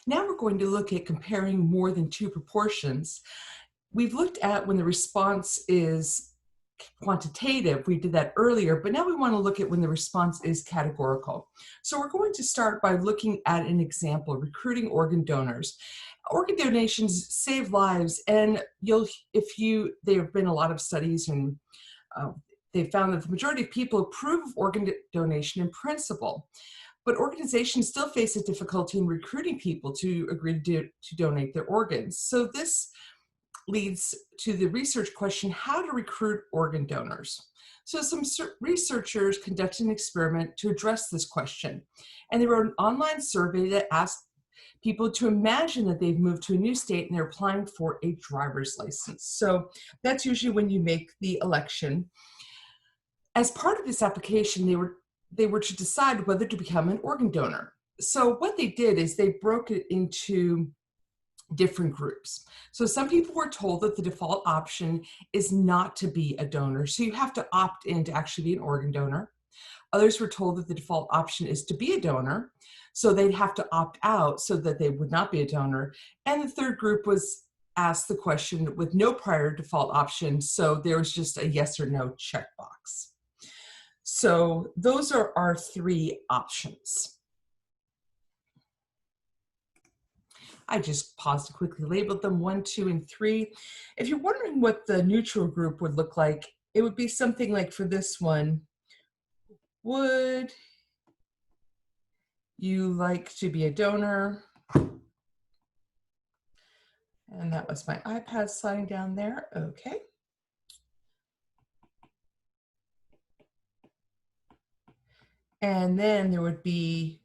Now we're going to look at comparing more than two proportions. We've looked at when the response is quantitative. We did that earlier, but now we want to look at when the response is categorical. So we're going to start by looking at an example, recruiting organ donors. Organ donations save lives, and there have been a lot of studies, and they found that the majority of people approve of organ donation in principle. But organizations still face a difficulty in recruiting people to agree to donate their organs. So this leads to the research question, how to recruit organ donors. So some researchers conducted an experiment to address this question. And they wrote an online survey that asked people to imagine that they've moved to a new state and they're applying for a driver's license. So that's usually when you make the election. As part of this application, they were to decide whether to become an organ donor. So what they did is they broke it into different groups. So some people were told that the default option is not to be a donor, so you have to opt in to actually be an organ donor. Others were told that the default option is to be a donor, so they'd have to opt out so that they would not be a donor. And the third group was asked the question with no prior default option, so there was just a yes or no checkbox. So those are our three options. I just paused to quickly label them 1, 2, and 3. If you're wondering what the neutral group would look like, it would be something like for this one, would you like to be a donor? And that was my iPad sliding down there, okay. And then there would be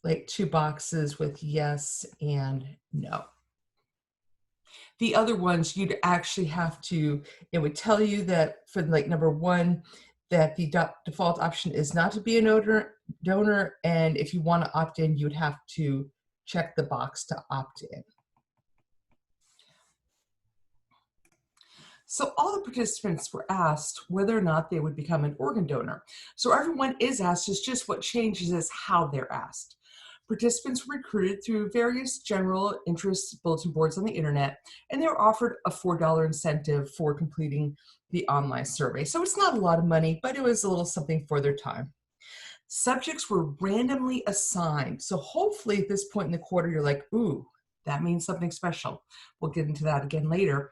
like 2 boxes with yes and no. The other ones, you'd actually have to, it would tell you that for like number 1, that the default option is not to be a donor, and if you want to opt in, you would have to check the box to opt in. So all the participants were asked whether or not they would become an organ donor. So everyone is asked, it's just what changes is how they're asked. Participants were recruited through various general interest bulletin boards on the internet, and they were offered a $4 incentive for completing the online survey. So it's not a lot of money, but it was a little something for their time. Subjects were randomly assigned. So hopefully at this point in the quarter, you're like, ooh, that means something special. We'll get into that again later.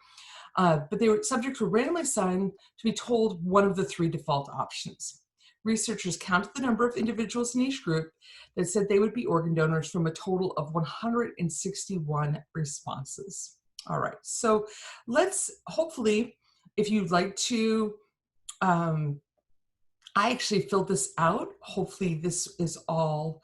But subjects were randomly assigned to be told one of the 3 default options. Researchers counted the number of individuals in each group that said they would be organ donors from a total of 161 responses. All right, so let's hopefully, if you'd like to, I actually filled this out. Hopefully this is all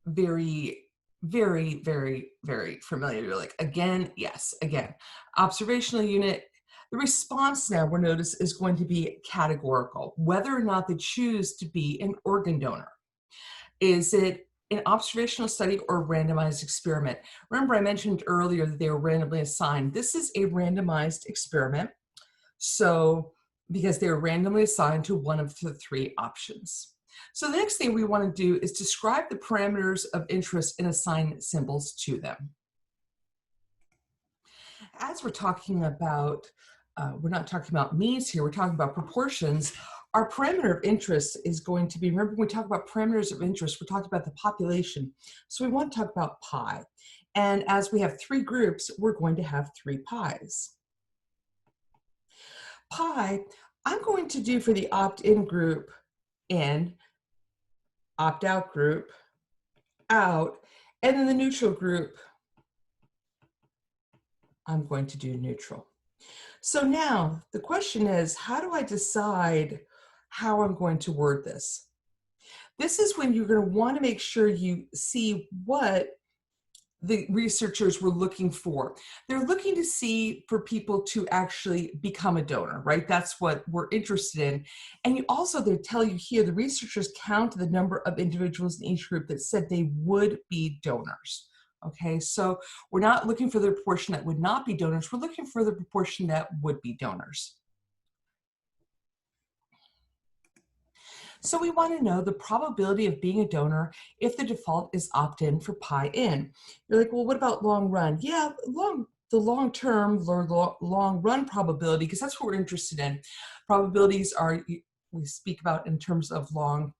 very, very, very, very familiar. You're like, again, yes, again. Observational unit. The response now, we'll notice, is going to be categorical, whether or not they choose to be an organ donor. Is it an observational study or a randomized experiment? Remember, I mentioned earlier that they were randomly assigned. This is a randomized experiment, so because they were randomly assigned to one of the 3 options. So the next thing we want to do is describe the parameters of interest and assign symbols to them. As we're talking about, we're not talking about means here, we're talking about proportions. Our parameter of interest is going to be, remember when we talk about parameters of interest, we're talking about the population. So we want to talk about pi. And as we have 3 groups, we're going to have 3 pies. Pi, I'm going to do for the opt-in group in, opt-out group, out, and then the neutral group, I'm going to do neutral. So now the question is, how do I decide how I'm going to word this? This is when you're going to want to make sure you see what the researchers were looking for. They're looking to see for people to actually become a donor, right? That's what we're interested in. And you also, they tell you here, the researchers count the number of individuals in each group that said they would be donors. Okay, so we're not looking for the proportion that would not be donors, we're looking for the proportion that would be donors. So we want to know the probability of being a donor if the default is opt-in for pi in. You're like, well, what about long run? Yeah, the long term or long run probability, because that's what we're interested in. Probabilities are, we speak about in terms of long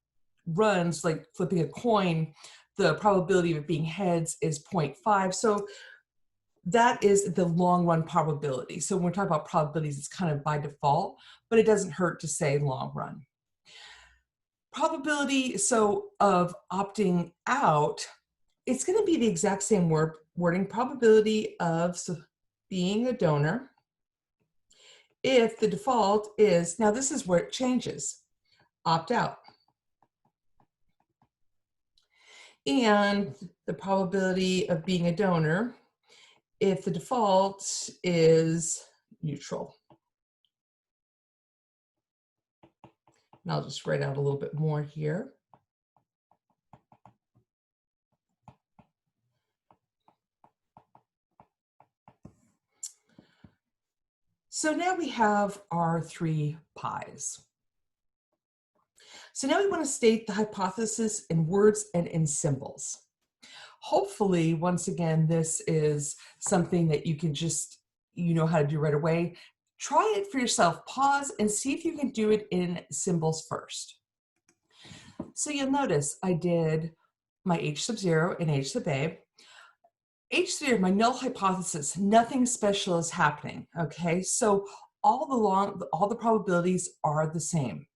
runs, like flipping a coin. The probability of it being heads is 0.5. So that is the long run probability. So when we're talking about probabilities, it's kind of by default, but it doesn't hurt to say long run. Probability, so of opting out, it's going to be the exact same wording, probability of being a donor if the default is, now this is where it changes, opt out. And the probability of being a donor if the default is neutral. And I'll just write out a little bit more here. So now we have our 3 pies. So now we want to state the hypothesis in words and in symbols. Hopefully, once again, this is something that you can just, you know how to do right away. Try it for yourself. Pause and see if you can do it in symbols first. So you'll notice I did my H sub 0 and H sub A. H0, my null hypothesis, nothing special is happening, okay? So all the probabilities are the same.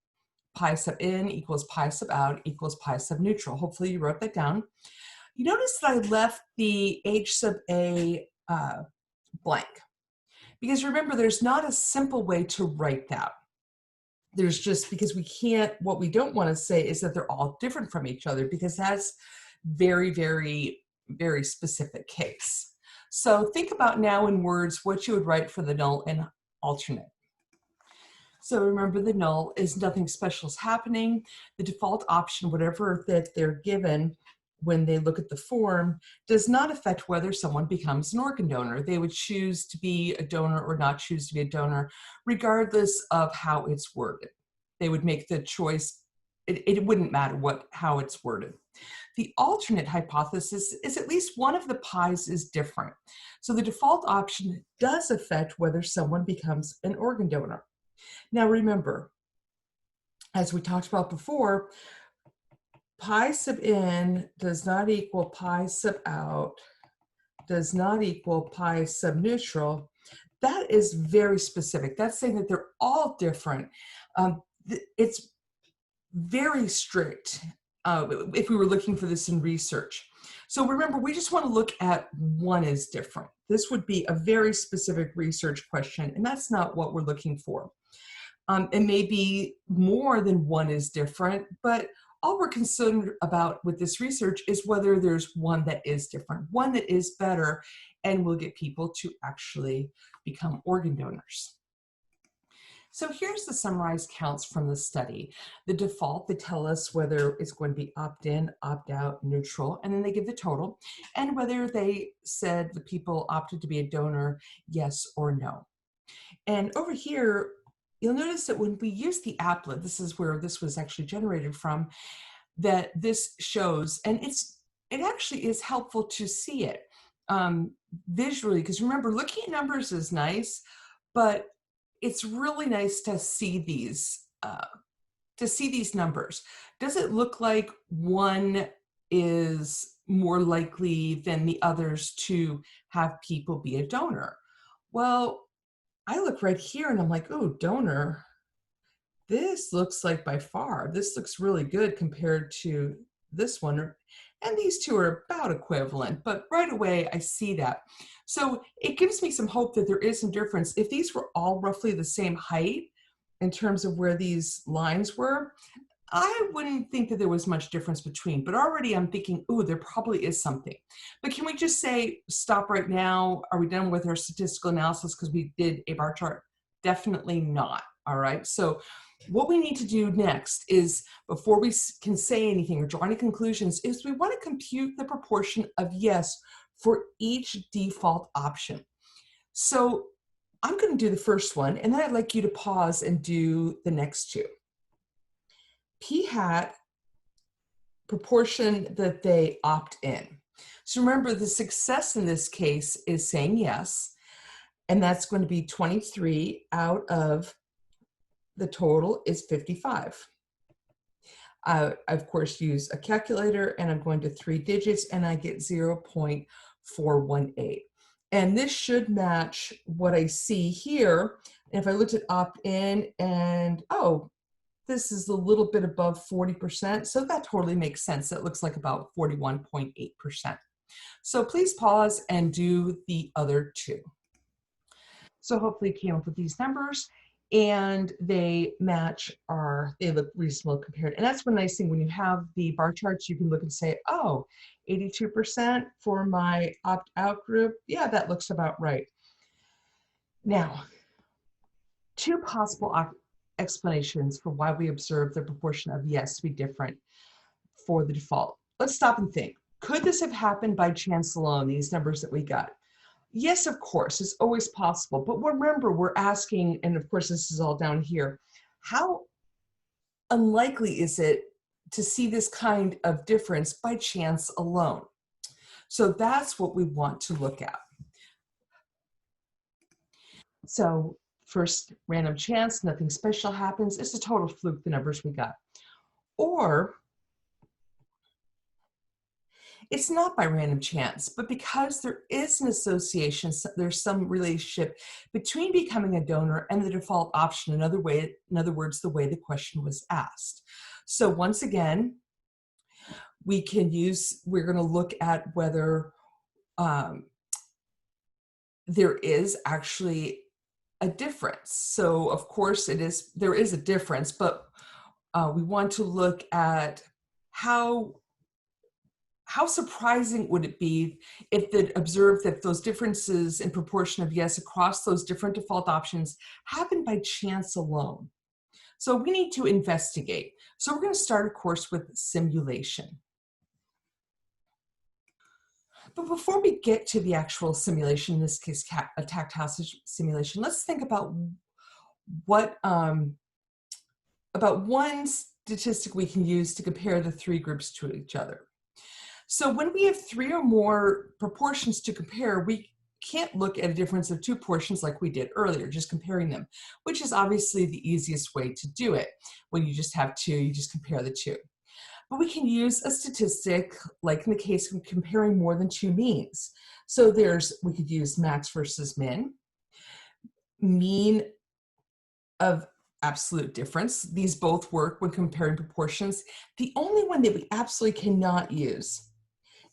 Pi sub in equals pi sub out equals pi sub neutral. Hopefully you wrote that down. You notice that I left the H sub A blank, because remember, there's not a simple way to write that. There's just, because we can't, what we don't want to say is that they're all different from each other, because that's very, very, very specific case. So think about now in words what you would write for the null and alternate. So remember, the null is nothing special is happening. The default option, whatever that they're given when they look at the form, does not affect whether someone becomes an organ donor. They would choose to be a donor or not choose to be a donor, regardless of how it's worded. They would make the choice. It wouldn't matter how it's worded. The alternate hypothesis is at least one of the pies is different. So the default option does affect whether someone becomes an organ donor. Now remember, as we talked about before, pi sub in does not equal pi sub out, does not equal pi sub neutral. That is very specific. That's saying that they're all different. It's very strict if we were looking for this in research. So remember, we just want to look at one is different. This would be a very specific research question, and that's not what we're looking for. It may be more than one is different, but all we're concerned about with this research is whether there's one that is different, one that is better, and will get people to actually become organ donors. So here's the summarized counts from the study. The default, they tell us whether it's going to be opt-in, opt-out, neutral, and then they give the total, and whether they said the people opted to be a donor, yes or no. And over here, you'll notice that when we use the applet, this is where this was actually generated from, that this shows, and it actually is helpful to see it visually, because remember, looking at numbers is nice, but it's really nice to see these numbers. Does it look like one is more likely than the others to have people be a donor? Well, I look right here and I'm like, oh, donor, this looks like by far, this looks really good compared to this one. And these two are about equivalent, but right away I see that. So it gives me some hope that there is some difference. If these were all roughly the same height in terms of where these lines were, I wouldn't think that there was much difference between, but already I'm thinking, oh, there probably is something. But can we just say, stop right now? Are we done with our statistical analysis because we did a bar chart? Definitely not, all right? So what we need to do next is, before we can say anything or draw any conclusions, is we want to compute the proportion of yes for each default option. So I'm going to do the first one, and then I'd like you to pause and do the next two. P hat, proportion that they opt in. So remember, the success in this case is saying yes, and that's going to be 23 out of the total is 55. I, of course, use a calculator, and I'm going to 3 digits, and I get 0.418. And this should match what I see here. And if I looked at opt-in, and oh, this is a little bit above 40%, so that totally makes sense. That looks like about 41.8%. So please pause and do the other two. So hopefully you came up with these numbers, and they match they look reasonable compared. And that's one nice thing when you have the bar charts, you can look and say, oh, 82% for my opt-out group. Yeah, that looks about right. Now, two possible explanations for why we observe the proportion of yes to be different for the default. Let's stop and think. Could this have happened by chance alone, these numbers that we got? Yes, of course, it's always possible. But remember, we're asking, and of course, this is all down here, how unlikely is it to see this kind of difference by chance alone? So that's what we want to look at. So first, random chance, nothing special happens. It's a total fluke, the numbers we got. Or it's not by random chance, but because there is an association, there's some relationship between becoming a donor and the default option. In other words, the way the question was asked. So once again, we're going to look at whether there is actually a difference. So of course there is a difference, but we want to look at how surprising would it be if they observed that those differences in proportion of yes across those different default options happen by chance alone? So we need to investigate. So we're going to start, of course, with simulation. But before we get to the actual simulation, in this case, a tactile simulation, let's think about about one statistic we can use to compare the three groups to each other. So when we have 3 or more proportions to compare, we can't look at a difference of 2 portions like we did earlier, just comparing them, which is obviously the easiest way to do it. When you just have 2, you just compare the 2. But we can use a statistic, like in the case of comparing more than 2 means. So we could use max versus min, mean of absolute difference. These both work when comparing proportions. The only one that we absolutely cannot use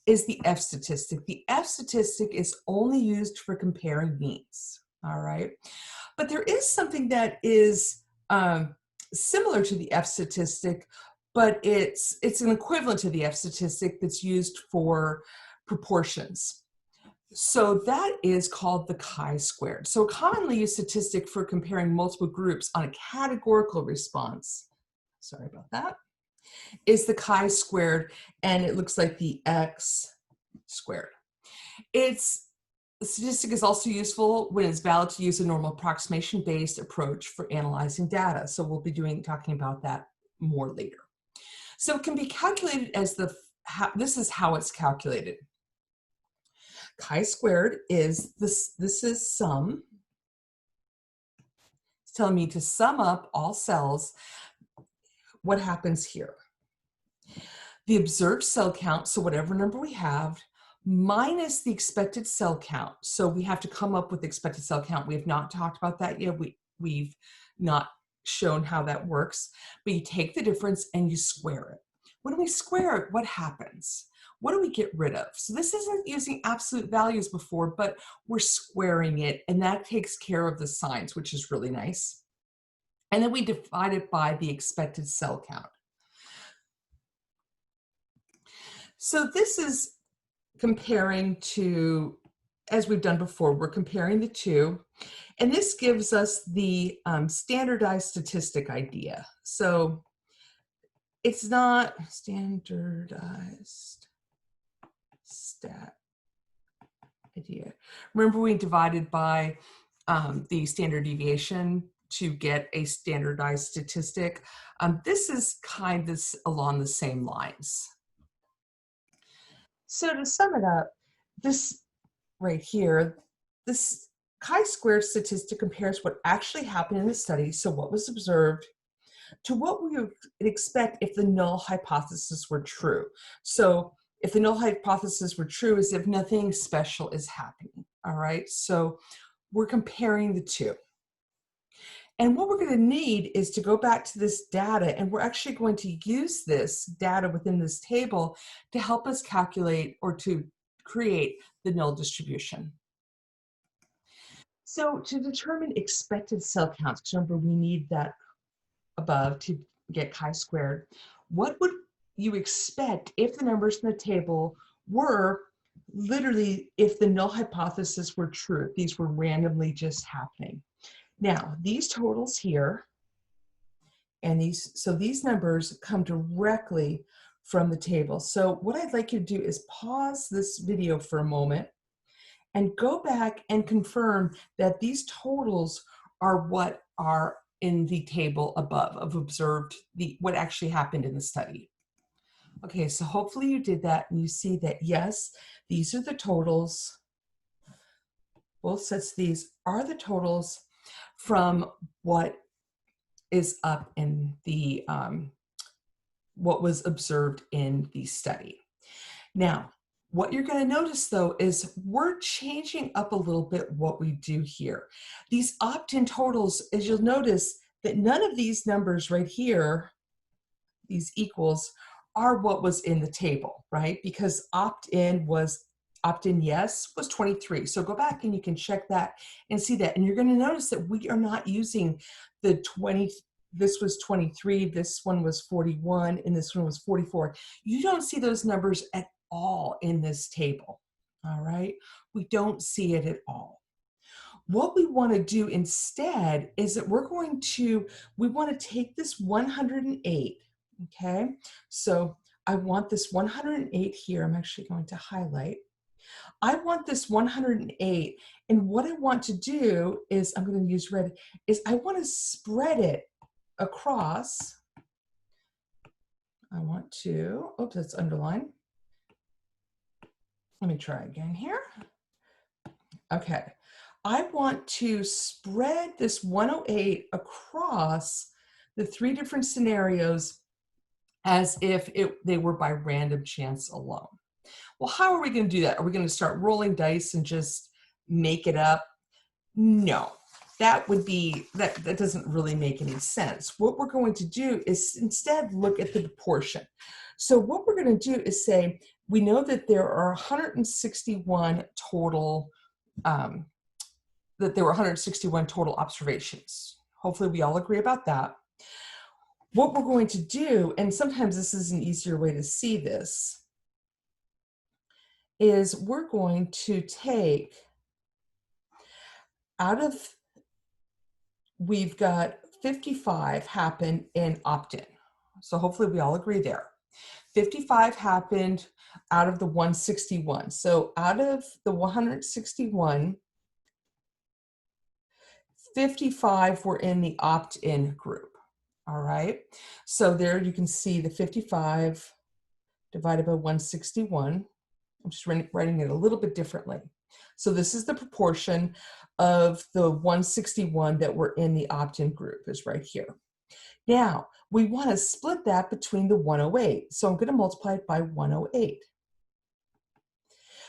is the F statistic. The F statistic is only used for comparing means, all right? But there is something that is similar to the F statistic, but it's an equivalent to the F statistic that's used for proportions. So that is called the chi-squared. So a commonly used statistic for comparing multiple groups on a categorical response, sorry about that, is the chi-squared, and it looks like the x squared. The statistic is also useful when it's valid to use a normal approximation-based approach for analyzing data. So we'll be talking about that more later. So it can be calculated as this is how it's calculated. Chi-squared is this is sum. It's telling me to sum up all cells. What happens here? The observed cell count, so whatever number we have, minus the expected cell count. So we have to come up with the expected cell count. We have not talked about that yet. We've not shown how that works. But you take the difference and you square it. When we square it, what happens? What do we get rid of? So this isn't using absolute values before, but we're squaring it, and that takes care of the signs, which is really nice. And then we divide it by the expected cell count. So this is comparing to, as we've done before, we're comparing the two, and this gives us the standardized statistic idea. So it's not standardized stat idea. Remember, we divided by the standard deviation to get a standardized statistic. This is kind of along the same lines. So to sum it up, this right here, this chi-squared statistic compares what actually happened in the study, so what was observed, to what we would expect if the null hypothesis were true. So if the null hypothesis were true, is if nothing special is happening, all right? So we're comparing the two. And what we're going to need is to go back to this data, and we're actually going to use this data within this table to help us calculate or to create the null distribution. So to determine expected cell counts, because remember we need that above to get chi-squared, what would you expect if the numbers in the table were literally, if the null hypothesis were true, if these were randomly just happening? Now, these totals here, and these numbers come directly from the table. So what I'd like you to do is pause this video for a moment and go back and confirm that these totals are what are in the table above of observed, what actually happened in the study. Okay, so hopefully you did that and you see that yes, these are the totals. Both sets of these are the totals from what is up in the, what was observed in the study. Now, what you're going to notice though is we're changing up a little bit what we do here. These opt-in totals, as you'll notice, that none of these numbers right here, these equals, are what was in the table, right? Because opt-in yes was 23. So go back and you can check that and see that. And you're going to notice that we are not using the 20, this was 23, this one was 41, and this one was 44. You don't see those numbers at all in this table, all right? We don't see it at all. What we want to do instead is that we want to take this 108, okay? So I want this 108 here. I'm actually going to highlight. I want this 108, and what I want to do is, I'm going to use red, is I want to spread it across. I want to, oops, that's underlined. Let me try again here. Okay, I want to spread this 108 across the three different scenarios as if they were by random chance alone. Well, how are we going to do that? Are we going to start rolling dice and just make it up? No, that doesn't really make any sense. What we're going to do is instead look at the proportion. So what we're going to do is say, we know that there are 161 total, observations. Hopefully we all agree about that. What we're going to do, and sometimes this is an easier way to see this, is we're going to take we've got 55 happen in opt-in. So hopefully we all agree there. 55 happened out of the 161. So out of the 161, 55 were in the opt-in group. All right. So there you can see the 55 divided by 161. I'm just writing it a little bit differently. So this is the proportion of the 161 that were in the opt-in group, is right here. Now, we want to split that between the 108. So I'm going to multiply it by 108.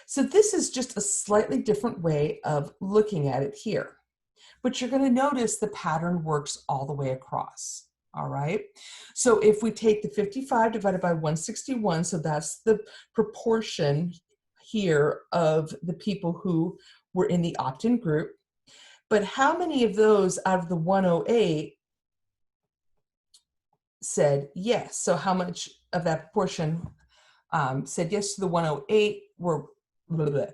So this is just a slightly different way of looking at it here. But you're going to notice the pattern works all the way across. All right. So if we take the 55 divided by 161, so that's the proportion here of the people who were in the opt-in group. But how many of those out of the 108 said yes? So how much of that proportion said yes to the 108 were blah, blah.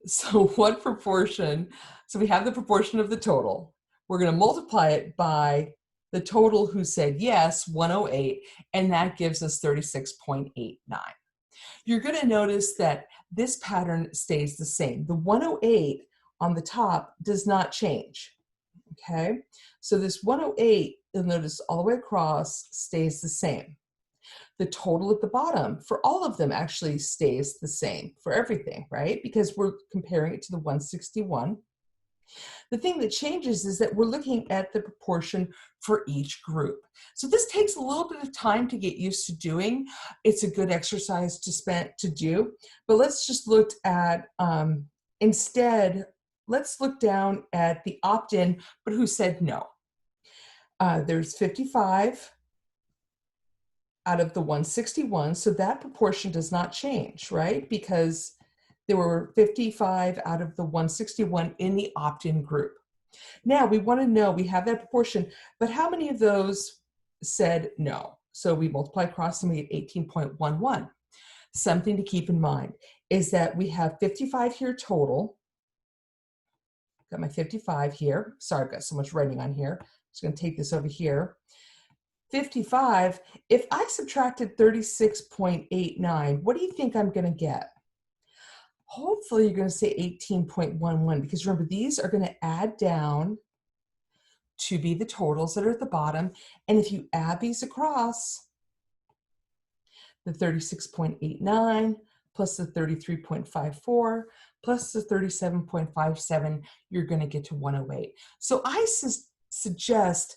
So what proportion? So we have the proportion of the total. We're going to multiply it by the total who said yes, 108, and that gives us 36.89. You're going to notice that this pattern stays the same. The 108 on the top does not change, okay? So this 108, you'll notice all the way across stays the same. The total at the bottom for all of them actually stays the same for everything, right? Because we're comparing it to the 161. The thing that changes is that we're looking at the proportion for each group. So this takes a little bit of time to get used to doing. It's a good exercise to do, but let's just look at, instead, let's look down at the opt-in, but who said no. There's 55 out of the 161, so that proportion does not change, right? Because there were 55 out of the 161 in the opt-in group. Now we want to know, we have that proportion, but how many of those said no? So we multiply across and we get 18.11. Something to keep in mind is that we have 55 here total. Got my 55 here. Sorry, I've got so much writing on here. Just going to take this over here. 55, if I subtracted 36.89, what do you think I'm going to get? Hopefully you're going to say 18.11, because remember, these are going to add down to be the totals that are at the bottom. And if you add these across, the 36.89 plus the 33.54 plus the 37.57, you're going to get to 108. So I suggest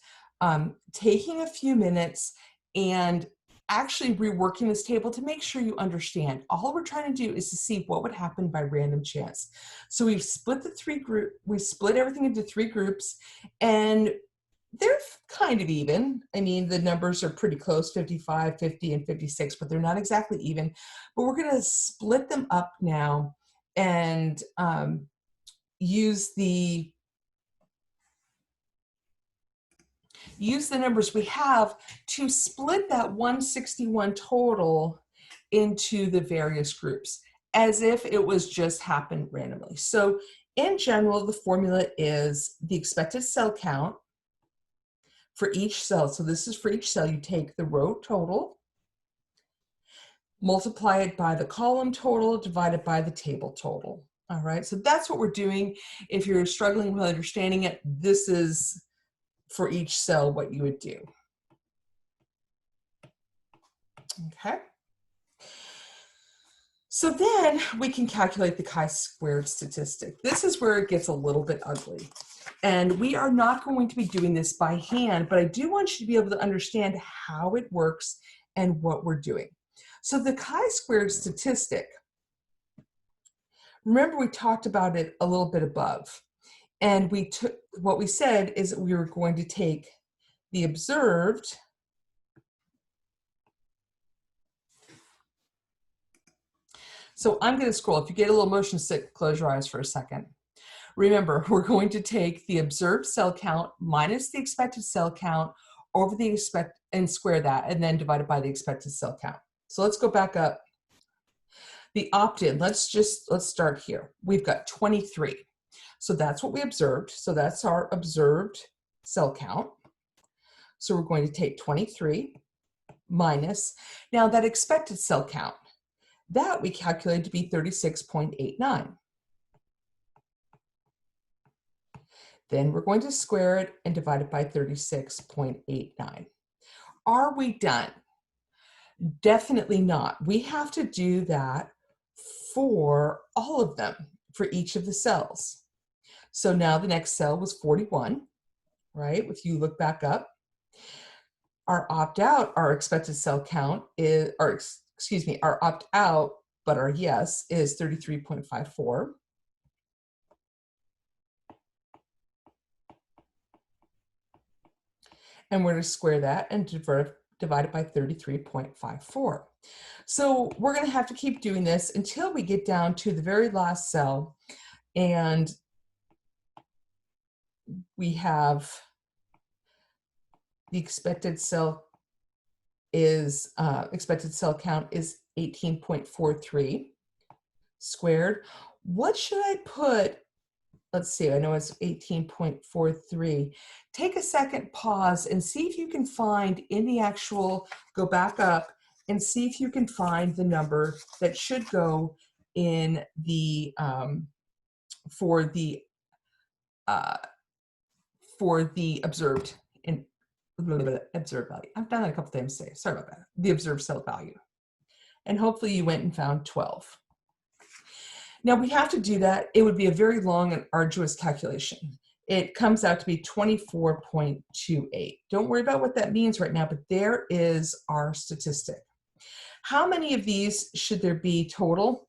taking a few minutes and actually reworking this table to make sure you understand. All we're trying to do is to see what would happen by random chance. So we've split we split everything into 3 groups, and they're kind of even. I mean, the numbers are pretty close, 55, 50, and 56, but they're not exactly even. But we're going to split them up now and use the numbers we have to split that 161 total into the various groups as if it was just happened randomly. So in general, the formula is the expected cell count for each cell. So this is for each cell. You take the row total, multiply it by the column total, divided by the table total. All right, so that's what we're doing. If you're struggling with understanding it, this is for each cell what you would do. Okay. So then we can calculate the chi-squared statistic. This is where it gets a little bit ugly. And we are not going to be doing this by hand, but I do want you to be able to understand how it works and what we're doing. So the chi-squared statistic, remember we talked about it a little bit above. And what we said is that we were going to take the observed So I'm going to scroll. If you get a little motion sick, close your eyes for a second. Remember, we're going to take the observed cell count minus the expected cell count over the and square that, and then divide it by the expected cell count. So let's go back up. The opt-in, let's start here. We've got 23. So that's what we observed. So that's our observed cell count. So we're going to take 23 minus, now that expected cell count, that we calculated to be 36.89. Then we're going to square it and divide it by 36.89. Are we done? Definitely not. We have to do that for all of them, for each of the cells. So now the next cell was 41, right? If you look back up, our opt-out, our expected cell count is, our opt-out, but our yes is 33.54. And we're going to square that and divide it by 33.54. So we're going to have to keep doing this until we get down to the very last cell, and we have the expected cell count is 18.43 squared. What should I put? Let's see, I know it's 18.43. Take a second, pause, and see if you can find in the actual, go back up and see if you can find the number that should go in the, for the for the observed observed value. I've done that a couple times today. Sorry about that. The observed cell value. And hopefully you went and found 12. Now we have to do that. It would be a very long and arduous calculation. It comes out to be 24.28. Don't worry about what that means right now, but there is our statistic. How many of these should there be total?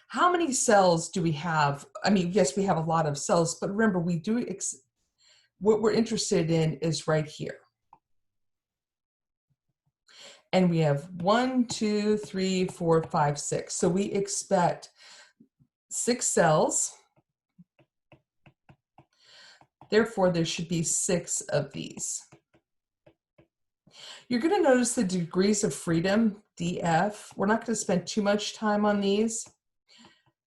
How many cells do we have? I mean, yes, we have a lot of cells, but remember, we do, what we're interested in is right here. And we have 1, 2, 3, 4, 5, 6. So we expect 6 cells. Therefore, there should be 6 of these. You're going to notice the degrees of freedom, DF. We're not going to spend too much time on these,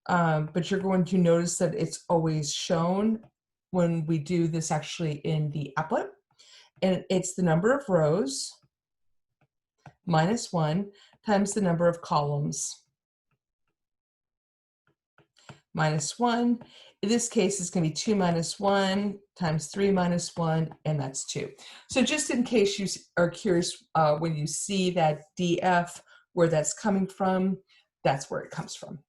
but you're going to notice that it's always shown when we do this actually in the applet. And it's the number of rows minus 1 times the number of columns minus 1. In this case, it's going to be 2 minus 1 times 3 minus 1, and that's 2. So just in case you are curious, when you see that DF, where that's coming from, that's where it comes from.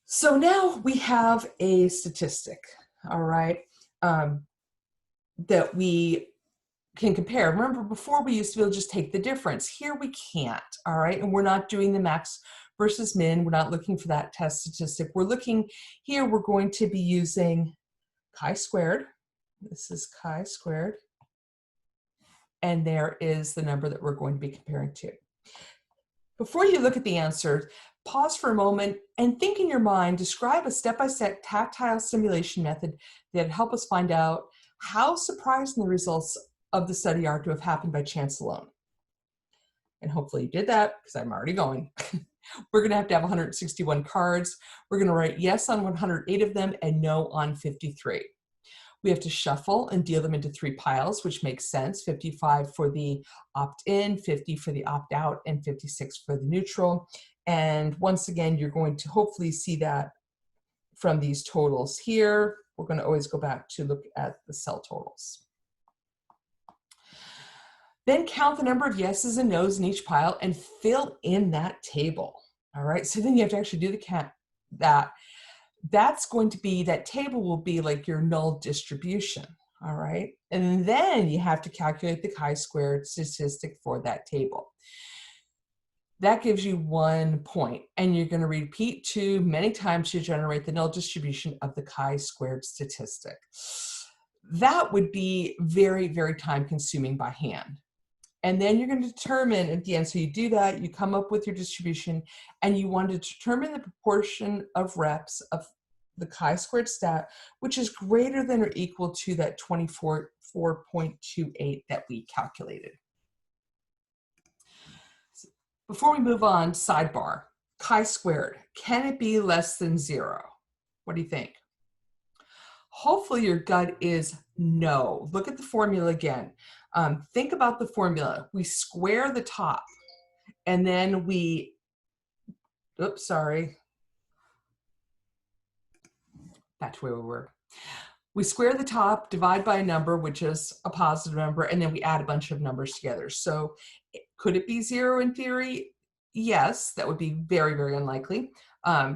So now we have a statistic, all right, that we can compare. Remember, before we used to be able to just take the difference. Here we can't, all right, and we're not doing the max versus min. We're not looking for that test statistic. We're looking here, we're going to be using chi-squared. This is chi-squared. And there is the number that we're going to be comparing to. Before you look at the answer, pause for a moment and think in your mind, describe a step-by-step tactile simulation method that help us find out how surprising the results of the study are to have happened by chance alone. And hopefully you did that, because I'm already going. We're going to have 161 cards. We're going to write yes on 108 of them and no on 53. We have to shuffle and deal them into 3 piles, which makes sense. 55 for the opt-in, 50 for the opt-out, and 56 for the neutral. And once again, you're going to hopefully see that from these totals here. We're going to always go back to look at the cell totals. Then count the number of yeses and nos in each pile and fill in that table. All right, so then you have to actually do the count. That's going to be, that table will be like your null distribution. All right, and then you have to calculate the chi-squared statistic for that table. That gives you 1 point, and you're going to repeat 2 many times to generate the null distribution of the chi-squared statistic. That would be very, very time consuming by hand. And then you're going to determine at the end, so you do that, you come up with your distribution, and you want to determine the proportion of reps of the chi-squared stat, which is greater than or equal to that 24.28 that we calculated. Before we move on, sidebar, chi-squared, can it be less than 0? What do you think? Hopefully your gut is no. Look at the formula again. Think about the formula. We square the top, and then we, oops, sorry. Back to where we were. We square the top, divide by a number, which is a positive number, and then we add a bunch of numbers together. So could it be 0 in theory? Yes, that would be very, very unlikely. I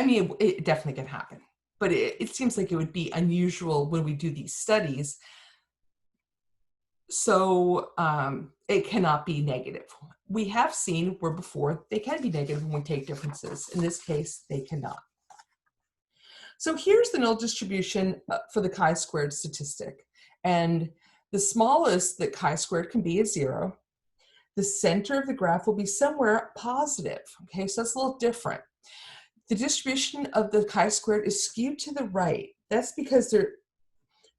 mean, it definitely can happen, but it seems like it would be unusual when we do these studies. So it cannot be negative. We have seen where before they can be negative when we take differences. In this case, they cannot. So here's the null distribution for the chi-squared statistic. And the smallest that chi-squared can be is 0. The center of the graph will be somewhere positive. Okay, so that's a little different. The distribution of the chi-squared is skewed to the right. That's because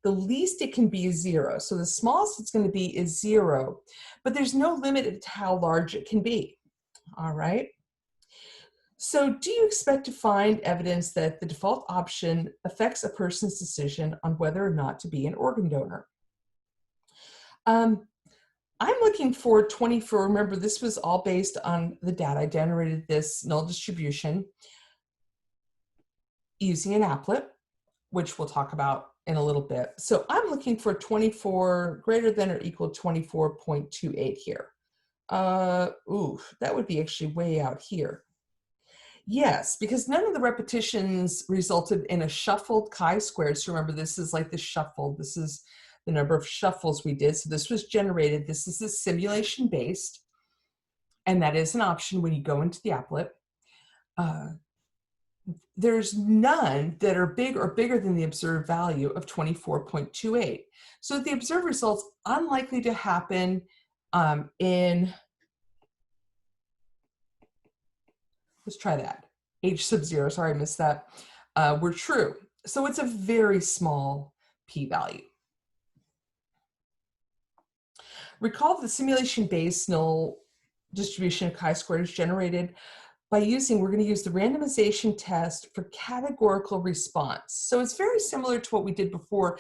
the least it can be is 0. So the smallest it's going to be is 0, but there's no limit to how large it can be. All right. So do you expect to find evidence that the default option affects a person's decision on whether or not to be an organ donor? I'm looking for 24. Remember, this was all based on the data. I generated this null distribution. using an applet, which we'll talk about in a little bit. So I'm looking for 24 greater than or equal to 24.28 here. Ooh, that would be actually way out here. Yes, because none of the repetitions resulted in a shuffled chi-squared. So remember, this is like the shuffle. This is the number of shuffles we did. So this was generated. This is the simulation based, and that is an option when you go into the applet. There's none that are big or bigger than the observed value of 24.28. So the observed results unlikely to happen in, let's try that, H sub 0, sorry I missed that, were true. So it's a very small p-value. Recall the simulation-based null distribution of chi-squared is generated by we're going to use the randomization test for categorical response. So it's very similar to what we did before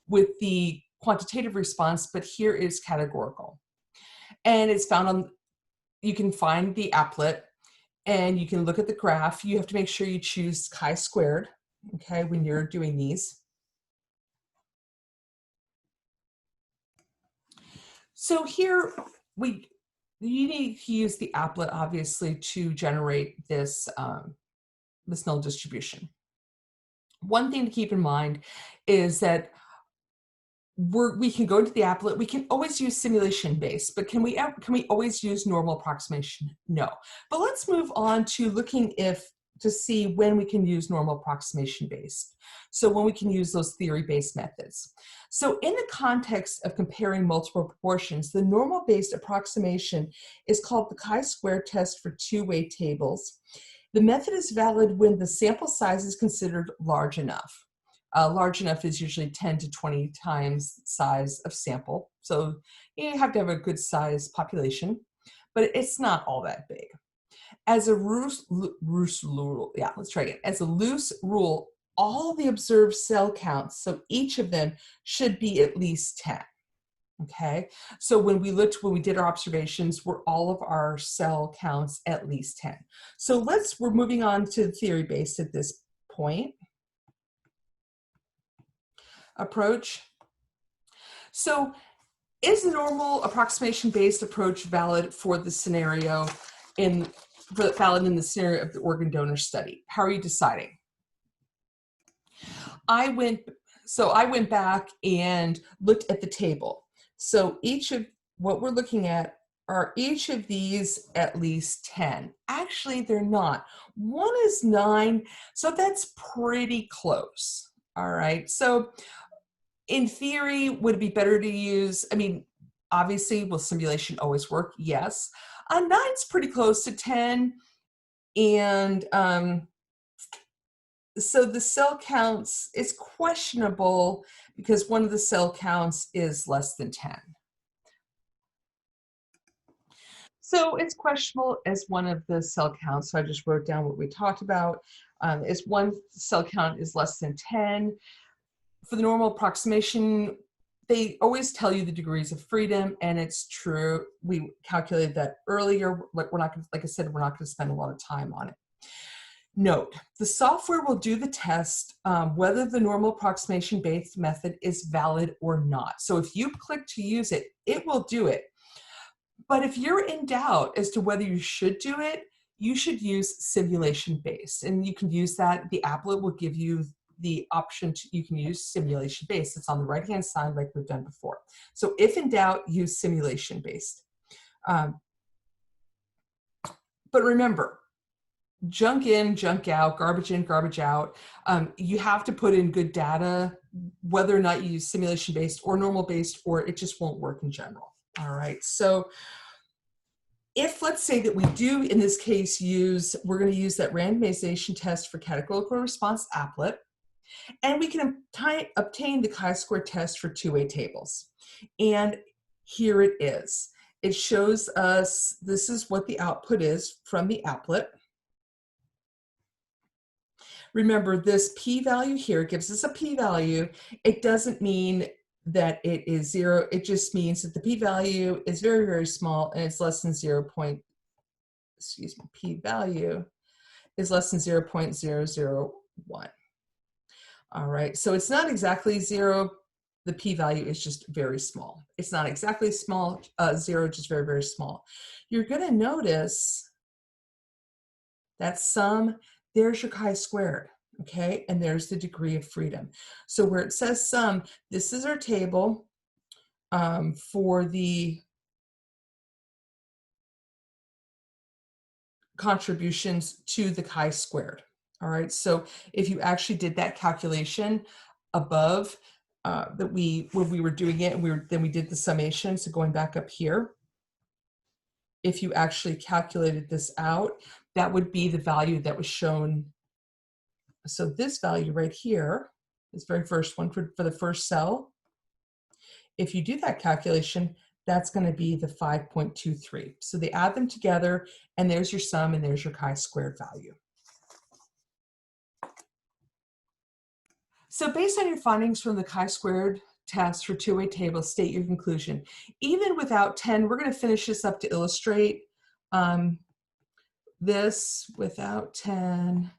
with the quantitative response, but here is categorical. And it's found on, you can find the applet and you can look at the graph. You have to make sure you choose chi-squared, okay, when you're doing these. So here you need to use the applet, obviously, to generate this, this null distribution. One thing to keep in mind is that we can go to the applet. We can always use simulation-based, but can we always use normal approximation? No. But let's move on to looking to see when we can use normal approximation-based. So when we can use those theory-based methods. So in the context of comparing multiple proportions, the normal-based approximation is called the chi-square test for two-way tables. The method is valid when the sample size is considered large enough. Large enough is usually 10 to 20 times size of sample. So you have to have a good size population, but it's not all that big. As a loose rule, As a loose rule, all the observed cell counts, so each of them should be at least 10. Okay, so when we did our observations, were all of our cell counts at least 10. So we're moving on to theory-based at this point. Approach. So is the normal approximation-based approach valid for the scenario valid in the scenario of the organ donor study? How are you deciding? I went back and looked at the table. So what we're looking at are each of these at least 10. Actually, they're not. One is 9, so that's pretty close. All right, so in theory, would it be better to use, obviously, will simulation always work? Yes. 9's pretty close to 10, and so the cell counts is questionable because one of the cell counts is less than 10. So it's questionable as one of the cell counts. So I just wrote down what we talked about. Is one cell count is less than 10. For the normal approximation, they always tell you the degrees of freedom, and it's true. We calculated that earlier. Like I said, we're not going to spend a lot of time on it. Note, the software will do the test whether the normal approximation-based method is valid or not. So if you click to use it, it will do it. But if you're in doubt as to whether you should do it, you should use simulation-based. And you can use that. The applet will give you the option you can use simulation-based. It's on the right-hand side like we've done before. So if in doubt, use simulation-based. But remember, junk in, junk out, garbage in, garbage out. You have to put in good data, whether or not you use simulation-based or normal-based, or it just won't work in general. All right, so if let's say that we do, in this case, we're going to use that randomization test for categorical response applet, and we can obtain the chi-square test for two-way tables. And here it is. It shows us, this is what the output is from the applet. Remember, this p-value here gives us a p-value. It doesn't mean that it is 0. It just means that the p-value is very, very small, and it's less than p-value is less than 0.001. All right, so it's not exactly zero. The p-value is just very small. It's not exactly small, zero, just very, very small. You're going to notice that sum, there's your chi-squared, okay? And there's the degree of freedom. So where it says sum, this is our table for the contributions to the chi-squared. All right, so if you actually did that calculation above when we were doing it, and then we did the summation, so going back up here, if you actually calculated this out, that would be the value that was shown. So this value right here, this very first one for the first cell, if you do that calculation, that's going to be the 5.23. So they add them together, and there's your sum, and there's your chi-squared value. So based on your findings from the chi-squared test for two-way table, state your conclusion. Even without 10, we're going to finish this up to illustrate this without 10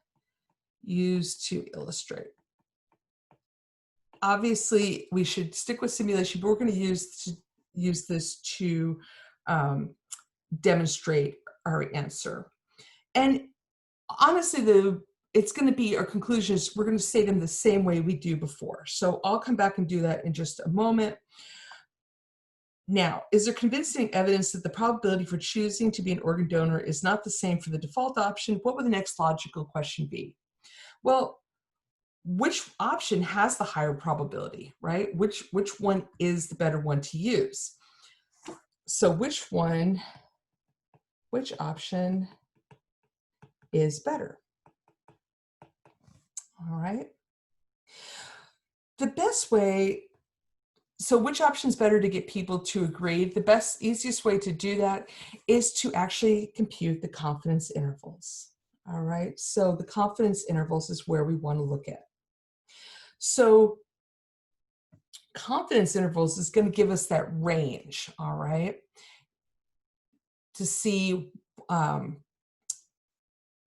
used to illustrate. Obviously, we should stick with simulation, but we're going to use this to demonstrate our answer. And honestly, it's going to be our conclusions. We're going to say them the same way we do before. So I'll come back and do that in just a moment. Now, is there convincing evidence that the probability for choosing to be an organ donor is not the same for the default option? What would the next logical question be? Well, which option has the higher probability, right? Which one is the better one to use? So which option is better? All right. The best way, so which option is better to get people to agree? The easiest way to do that is to actually compute the confidence intervals. All right, so the confidence intervals is where we want to look at. So confidence intervals is going to give us that range, all right, to see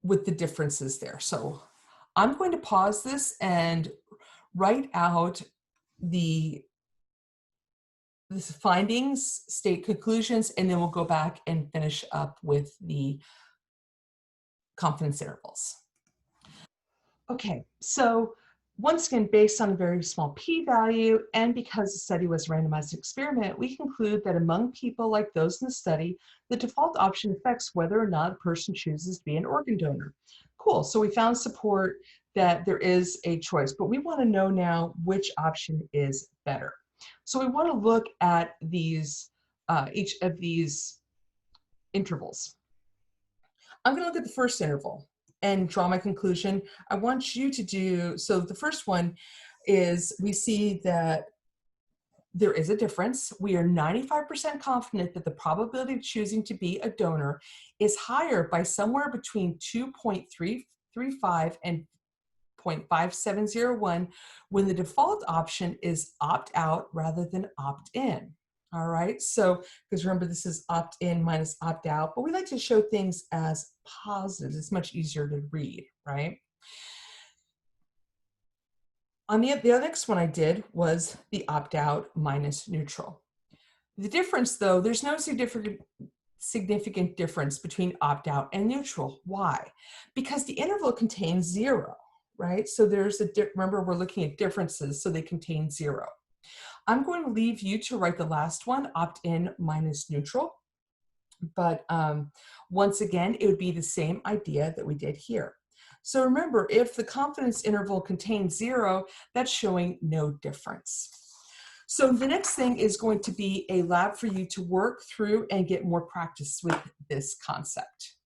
with the differences there. So I'm going to pause this and write out the findings, state conclusions, and then we'll go back and finish up with the confidence intervals. Okay, so once again, based on a very small p-value, and because the study was a randomized experiment, we conclude that among people like those in the study, the default option affects whether or not a person chooses to be an organ donor. Cool, so we found support that there is a choice, but we want to know now which option is better. So we want to look at these, each of these intervals. I'm going to look at the first interval and draw my conclusion. I want you to do, so the first one is we see that there is a difference. We are 95% confident that the probability of choosing to be a donor is higher by somewhere between 2.335 and 0.5701 when the default option is opt out rather than opt in. All right, so because remember this is opt in minus opt out, but we like to show things as positives. It's much easier to read, right? On the next one I did was the opt out minus neutral. The difference though, there's no significant difference between opt out and neutral. Why? Because the interval contains 0, right? So there's remember we're looking at differences, so they contain 0. I'm going to leave you to write the last one, opt-in minus neutral. But once again, it would be the same idea that we did here. So remember, if the confidence interval contains 0, that's showing no difference. So the next thing is going to be a lab for you to work through and get more practice with this concept.